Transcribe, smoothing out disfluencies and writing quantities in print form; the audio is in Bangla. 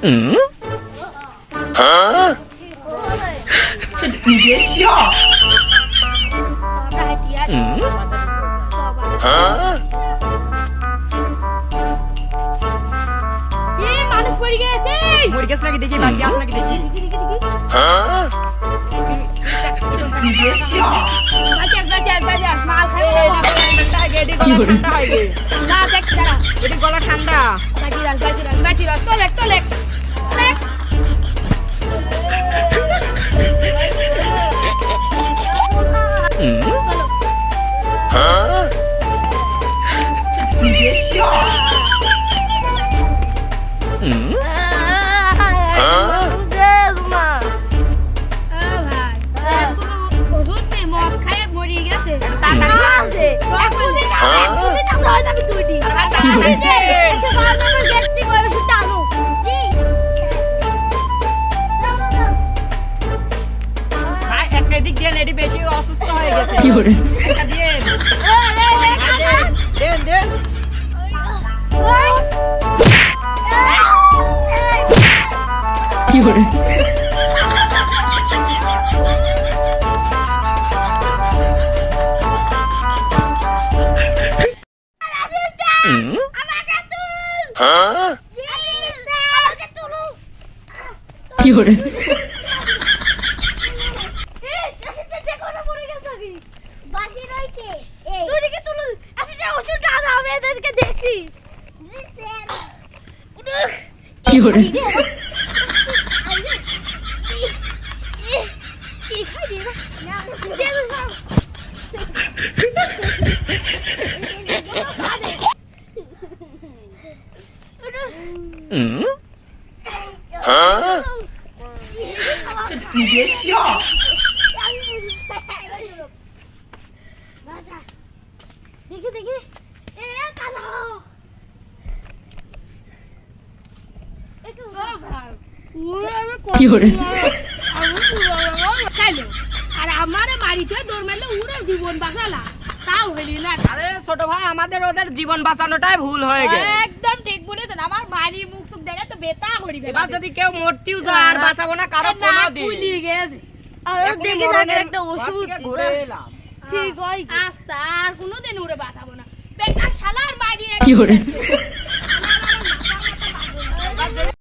你别笑。মানুষ মরে গেছে মরে গেছে নাকি দেখি বাঁচি আস নাকি দেখি你别笑。বাজাস মাল খাই ঠান্ডা হয়ে গেছে ঠান্ডা হয়ে গেছে না দেখ দাঁড়া এটি গলা ঠান্ডা বাজিরাস তোলে你别笑。ওষুধ দে মদ খাই মরে গেছে ভাই একটা দিক দিয়ে এটি বেশি অসুস্থ হয়ে গেছে একটা দিয়ে দেন你别笑。দেখি আর আমার বাড়িতে দৌড় মারলে উড়ে জীবন বাঁচালা তাও হইলি না আরে ছোট ভাই আমাদের ওদের জীবন বাঁচানোটাই ভুল হয়ে গেছে একদম ঠিক বলেছেন আমার বাড়ি মুখ সুখ দেখে তো বেতা করি এবার যদি কেউ মরতেও যায় আর বাঁচাবো না কারো কোনো দিন ভুলি গেছে দেখি না একটা ওষুধ ঘুরে এলাম ঠিক হয় আস্তে আর কোনোদিন উড়ে বাঁচাবো না বেটা শালার বাড়ি